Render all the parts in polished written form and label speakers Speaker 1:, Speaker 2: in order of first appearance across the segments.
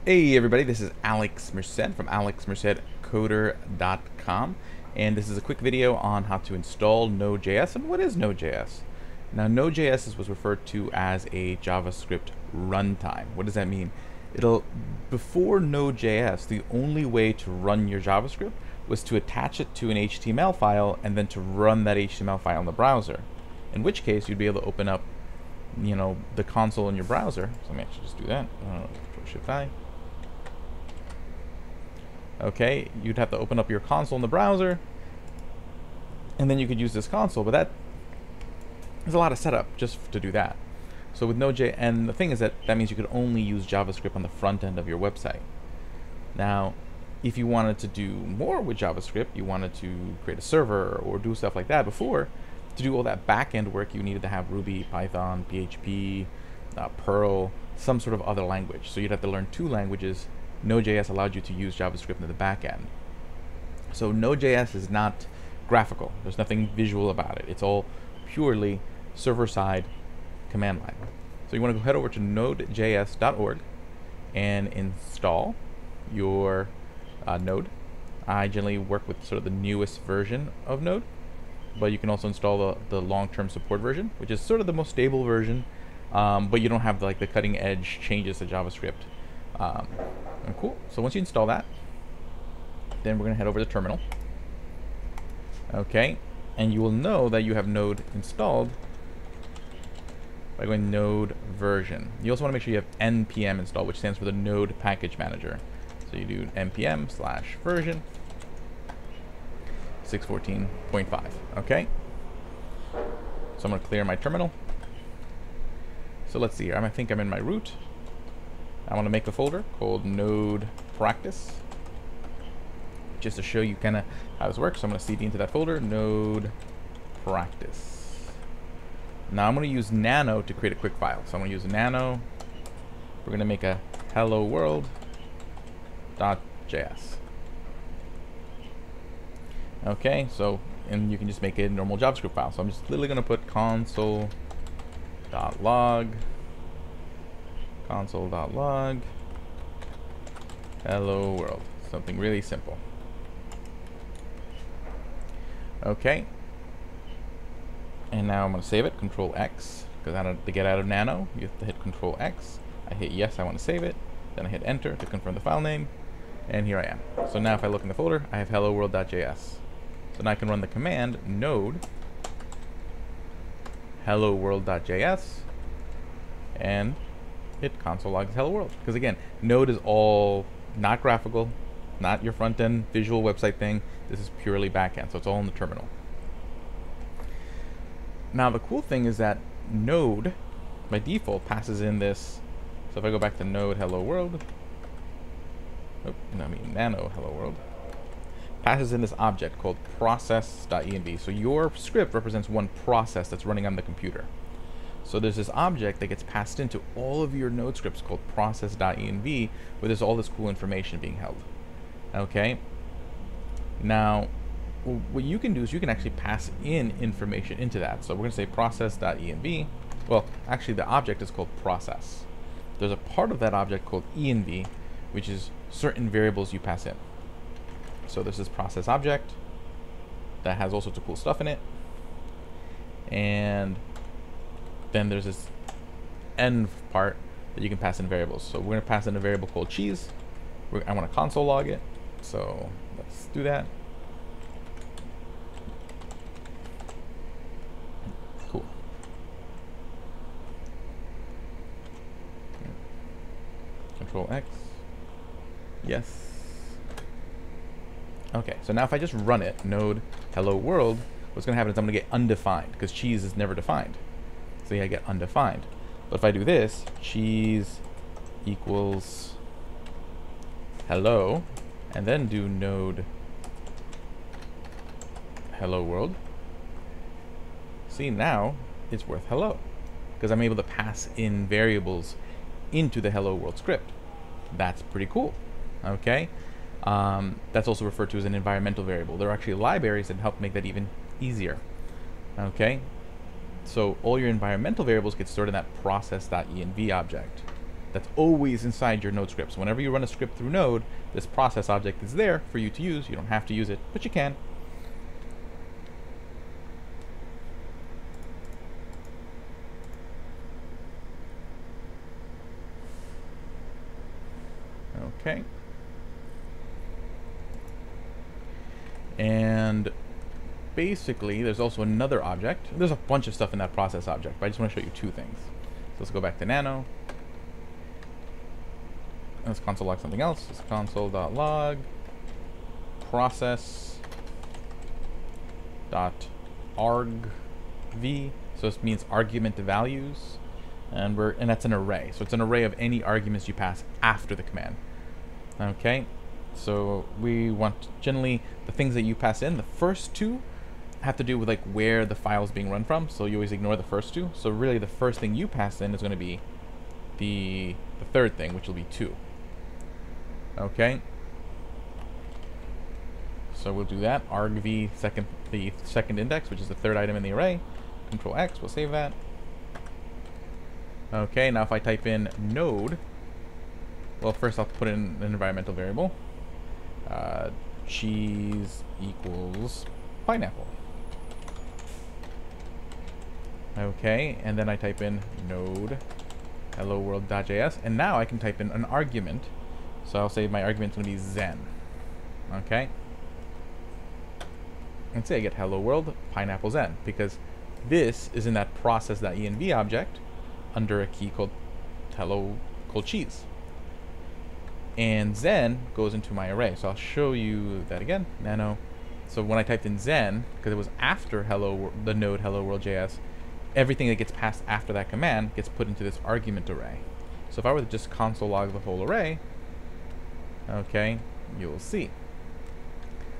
Speaker 1: Hey everybody, this is Alex Merced from alexmercedcoder.com, and this is a quick video on how to install Node.js. And what is Node.js? Now, Node.js was referred to as a JavaScript runtime. What does that mean? Before Node.js, the only way to run your JavaScript was to attach it to an HTML file and then to run that HTML file in the browser. In which case, you'd be able to open up, the console in your browser. So let me actually just do that. Control-Shift-I. Okay, you'd have to open up your console in the browser, and then you could use this console, but there's a lot of setup just to do that. So with Node.js, and the thing is that means you could only use JavaScript on the front end of your website. Now, if you wanted to do more with JavaScript, you wanted to create a server or do stuff like that before, to do all that back-end work, you needed to have Ruby, Python, PHP, Perl, some sort of other language. So you'd have to learn two languages. Node.js allowed you to use JavaScript in the back end. So Node.js is not graphical. There's nothing visual about it. It's all purely server-side command line. So you want to go head over to nodejs.org and install your Node. I generally work with sort of the newest version of Node, but you can also install the long-term support version, which is sort of the most stable version, but you don't have the cutting-edge changes to JavaScript. And cool. So once you install that, then we're going to head over to the terminal. Okay, and you will know that you have Node installed by going Node version. You also want to make sure you have npm installed, which stands for the Node Package Manager. So you do npm/version 614.5. Okay. So I'm going to clear my terminal. So let's see here. I think I'm in my root. I want to make a folder called Node Practice, just to show you kind of how this works. So I'm going to cd into that folder, Node Practice. Now I'm going to use nano to create a quick file. So I'm going to use nano. We're going to make a hello world.js. Okay, so, and you can just make a normal JavaScript file. So I'm just literally going to put console.log hello world. Something really simple. Okay. And now I'm going to save it. Control X, because to get out of nano, you have to hit Control X. I hit yes, I want to save it. Then I hit enter to confirm the file name. And here I am. So now if I look in the folder, I have hello world.js. So now I can run the command node hello world.js and hit console logs hello world. Because again, Node is all not graphical, not your front end visual website thing. This is purely back end, so it's all in the terminal. Now the cool thing is that Node by default passes in this. So if I go back to node hello world, nano hello world, passes in this object called process.env. So your script represents one process that's running on the computer. So there's this object that gets passed into all of your Node scripts called process.env, where there's all this cool information being held. Okay. Now, what you can do is you can actually pass in information into that. So we're going to say process.env. Well, actually the object is called process. There's a part of that object called env, which is certain variables you pass in. So there's this process object that has all sorts of cool stuff in it. And then there's this env part that you can pass in variables. So we're going to pass in a variable called cheese. I want to console log it. So let's do that. Cool. Control X. Yes. Okay, so now if I just run it, node hello world, what's going to happen is I'm going to get undefined, because cheese is never defined. So yeah, I get undefined. But if I do this, cheese equals hello, and then do node hello world, see, now it's worth hello, because I'm able to pass in variables into the hello world script. That's pretty cool. Okay. That's also referred to as an environmental variable. There are actually libraries that help make that even easier. Okay. So all your environmental variables get stored in that process.env object. that's always inside your Node script. So whenever you run a script through Node, this process object is there for you to use. You don't have to use it, but you can. Okay. And basically, there's also another object. There's a bunch of stuff in that process object, but I just want to show you two things. So let's go back to Nano. Let's console log something else. It's console.log process.argv. So this means argument values, and that's an array. So it's an array of any arguments you pass after the command. Okay. So we want generally the things that you pass in. The first two have to do with like where the file is being run from. So you always ignore the first two. So really the first thing you pass in is going to be the third thing, which will be 2. Okay. So we'll do that. argv the second index, which is the third item in the array. Control X, we'll save that. Okay, now if I type in node, well, first I'll put in an environmental variable. Cheese equals pineapple. Okay, and then I type in node hello world.js, and now I can type in an argument. So I'll say my argument's going to be Zen. Okay, and say I get hello world pineapple Zen, because this is in that process.env object under a key called cheese. And Zen goes into my array. So I'll show you that again. Nano. So when I typed in Zen, because it was after the node hello world.js, everything that gets passed after that command gets put into this argument array. So if I were to just console log the whole array, okay, you'll see.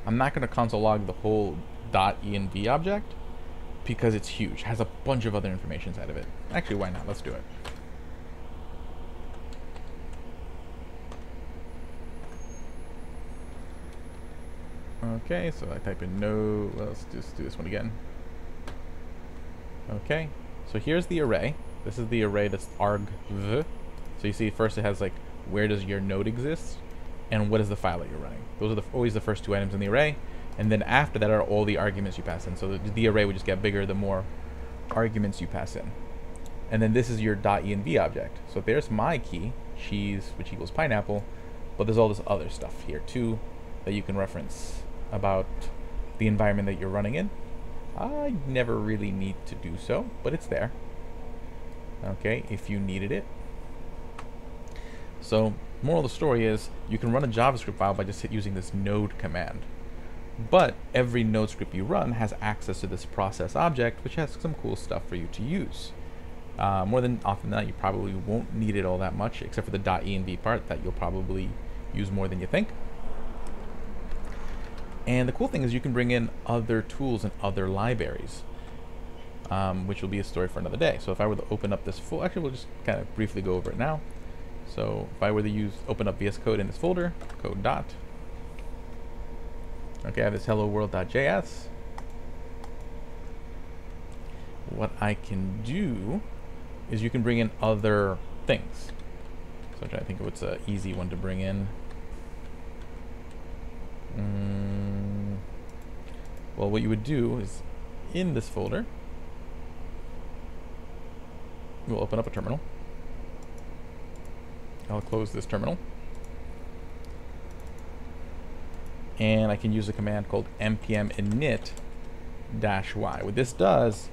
Speaker 1: I'm not going to console log the whole .env object because it's huge. It has a bunch of other information inside of it. Actually, why not? Let's do it. Okay, so I type in no, let's just do this one again. Okay, so here's the array. This is the array that's argv. So you see first it has like, where does your node exist? And what is the file that you're running? Those are always the first 2 items in the array. And then after that are all the arguments you pass in. So the array would just get bigger the more arguments you pass in. And then this is your .env object. So there's my key, cheese, which equals pineapple. But there's all this other stuff here too that you can reference about the environment that you're running in. I never really need to do so, but it's there. Okay, if you needed it. So, moral of the story is, you can run a JavaScript file by just using this node command. But every node script you run has access to this process object, which has some cool stuff for you to use. More than often than not, you probably won't need it all that much, except for the .env part that you'll probably use more than you think. And the cool thing is you can bring in other tools and other libraries, which will be a story for another day. So if I were to open up this folder, actually we'll just kind of briefly go over it now. So if I were to open up VS Code in this folder, code dot. Okay, I have this hello world.js. What I can do is you can bring in other things. So I'm trying to think of what's an easy one to bring in. Well, what you would do is in this folder, we'll open up a terminal. I'll close this terminal. And I can use a command called npm init-y. What this does,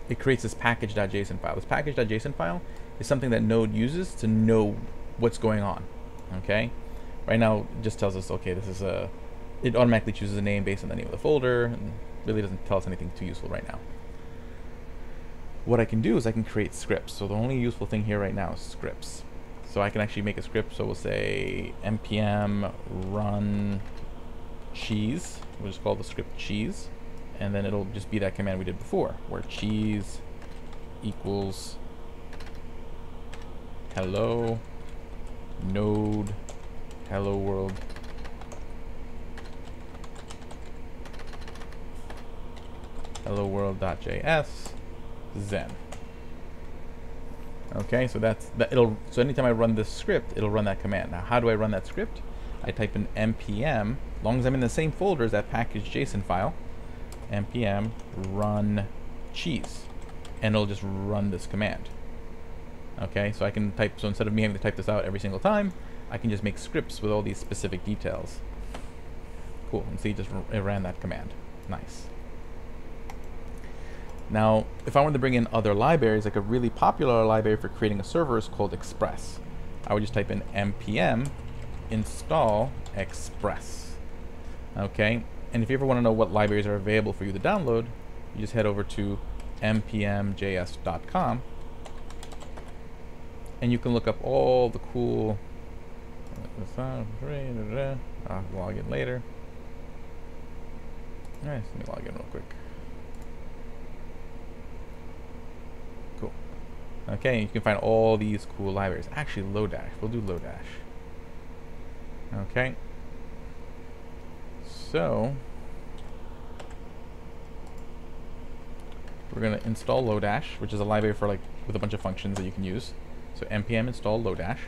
Speaker 1: it creates this package.json file. This package.json file is something that Node uses to know what's going on. Okay? Right now, it just tells us, okay, this is it automatically chooses a name based on the name of the folder, and really doesn't tell us anything too useful right now. What I can do is I can create scripts. So the only useful thing here right now is scripts. So I can actually make a script. So we'll say npm run cheese. We'll just call the script cheese. And then it'll just be that command we did before, where cheese equals hello node hello world hello world.js Zen. Okay, so that's that. So anytime I run this script, it'll run that command. Now, how do I run that script? I type in npm, as long as I'm in the same folder as that package.json file, npm run cheese, and it'll just run this command. Okay, so I can type. So instead of me having to type this out every single time, I can just make scripts with all these specific details. Cool, and see, it ran that command. Nice. Now, if I wanted to bring in other libraries, like a really popular library for creating a server is called Express. I would just type in npm install Express. Okay, and if you ever want to know what libraries are available for you to download, you just head over to npmjs.com, and you can look up all the cool. I'll log in later. Alright, let me log in real quick. Cool. Okay, you can find all these cool libraries. Actually, Lodash. We'll do Lodash. Okay. So we're gonna install Lodash, which is a library for with a bunch of functions that you can use. So npm install Lodash.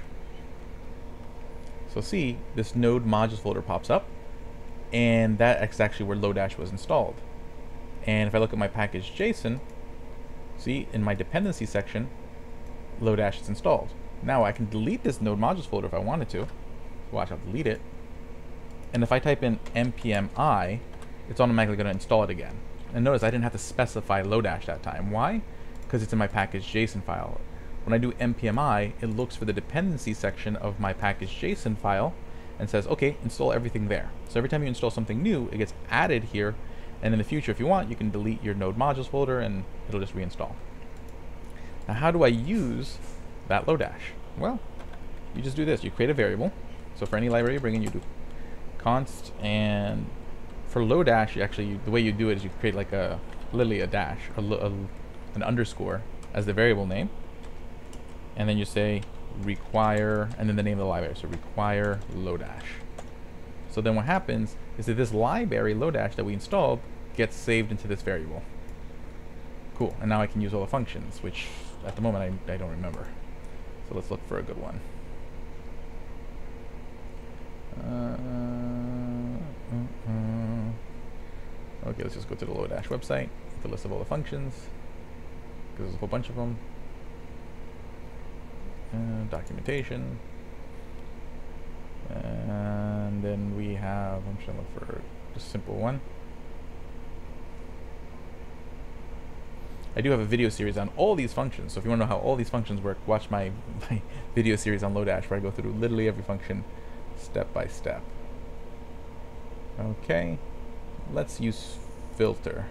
Speaker 1: So see, this node modules folder pops up, and that's actually where Lodash was installed. And if I look at my package.json, see, in my dependency section, Lodash is installed. Now I can delete this node modules folder if I wanted to. Watch, I'll delete it. And if I type in npm I, it's automatically going to install it again. And notice I didn't have to specify Lodash that time. Why? Because it's in my package.json file. When I do npm I, it looks for the dependency section of my package.json file and says, okay, install everything there. So every time you install something new, it gets added here, and in the future, if you want, you can delete your node modules folder and it'll just reinstall. Now, how do I use that Lodash? Well, you just do this. You create a variable. So for any library you bring in, you do const, and for Lodash, the way you do it is you create literally a dash, an underscore as the variable name, and then you say require, and then the name of the library. So require Lodash. So then what happens is that this library Lodash that we installed gets saved into this variable. Cool, and now I can use all the functions, which at the moment I don't remember. So let's look for a good one. Okay, let's just go to the Lodash website, the list of all the functions, because there's a whole bunch of them. Documentation, and then we have, I'm just going to look for just a simple one. I do have a video series on all these functions, so if you want to know how all these functions work, watch my video series on Lodash where I go through literally every function step by step. Okay, let's use filter.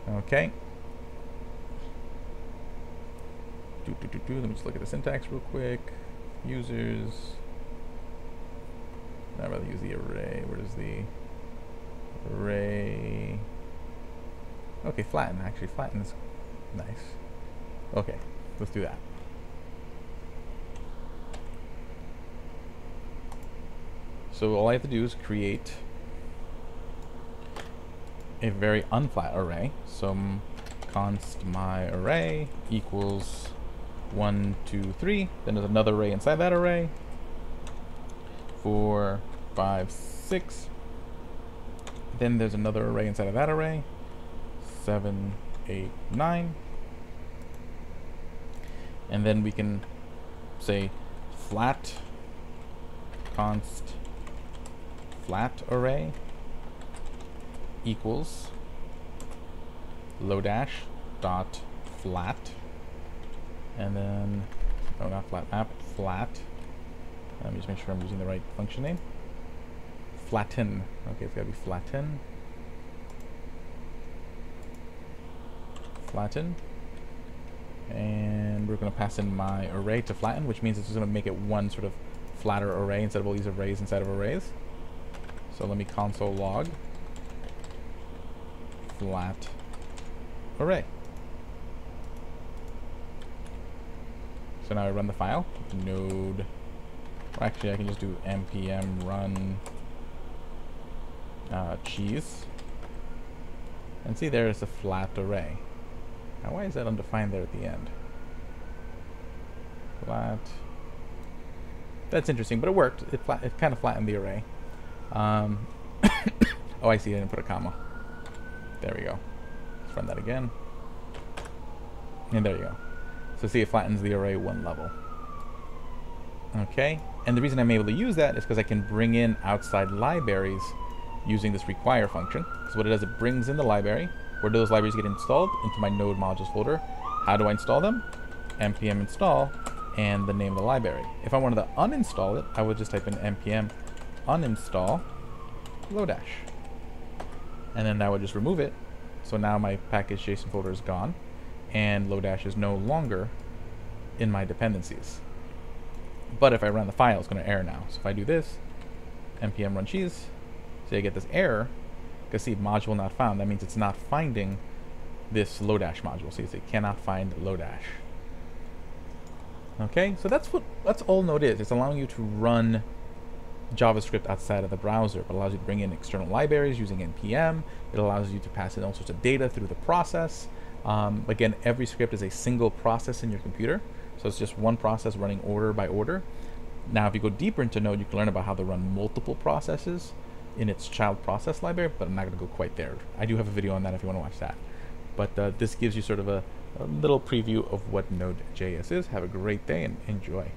Speaker 1: Okay. Let me just look at the syntax real quick. Users. I'd rather use the array. Where is the array? Okay, flatten. Actually, flatten is nice. Okay, let's do that. So all I have to do is create a very unflat array. So const my array equals 1, 2, 3. Then there's another array inside that array. 4, 5, 6. Then there's another array inside of that array. 7, 8, 9. And then we can say flat const flat array equals Lodash dot flat, and then no, not flat map, flat. Let me just make sure I'm using the right function name. Flatten. Okay, it's gotta be flatten. Flatten. And we're gonna pass in my array to flatten, which means it's just gonna make it one sort of flatter array instead of all these arrays inside of arrays. So let me console log flat array. So now I run the file, node, well, actually I can just do npm run cheese, and see, there is a flat array. Now why is that undefined there at the end? flat. That's interesting, but it worked. It kind of flattened the array. Oh, I see. I didn't put a comma. There we go. Let's run that again. And there you go. So see, it flattens the array one level. Okay. And the reason I'm able to use that is because I can bring in outside libraries using this require function. So what it does, it brings in the library. Where do those libraries get installed? Into my node modules folder. How do I install them? npm install and the name of the library. If I wanted to uninstall it, I would just type in npm uninstall Lodash. And then that would just remove it. So now my package.json folder is gone and Lodash is no longer in my dependencies. But if I run the file, it's going to error now. So if I do this, npm run cheese, so I get this error, because see, module not found, that means it's not finding this Lodash module. See, it cannot find Lodash. Okay, so that's all Node is. It's allowing you to run JavaScript outside of the browser. It allows you to bring in external libraries using npm. It allows you to pass in all sorts of data through the process. Again, every script is a single process in your computer. So it's just one process running order by order. Now, if you go deeper into Node, you can learn about how to run multiple processes in its child process library, but I'm not going to go quite there. I do have a video on that if you want to watch that. But this gives you sort of a little preview of what Node.js is. Have a great day and enjoy.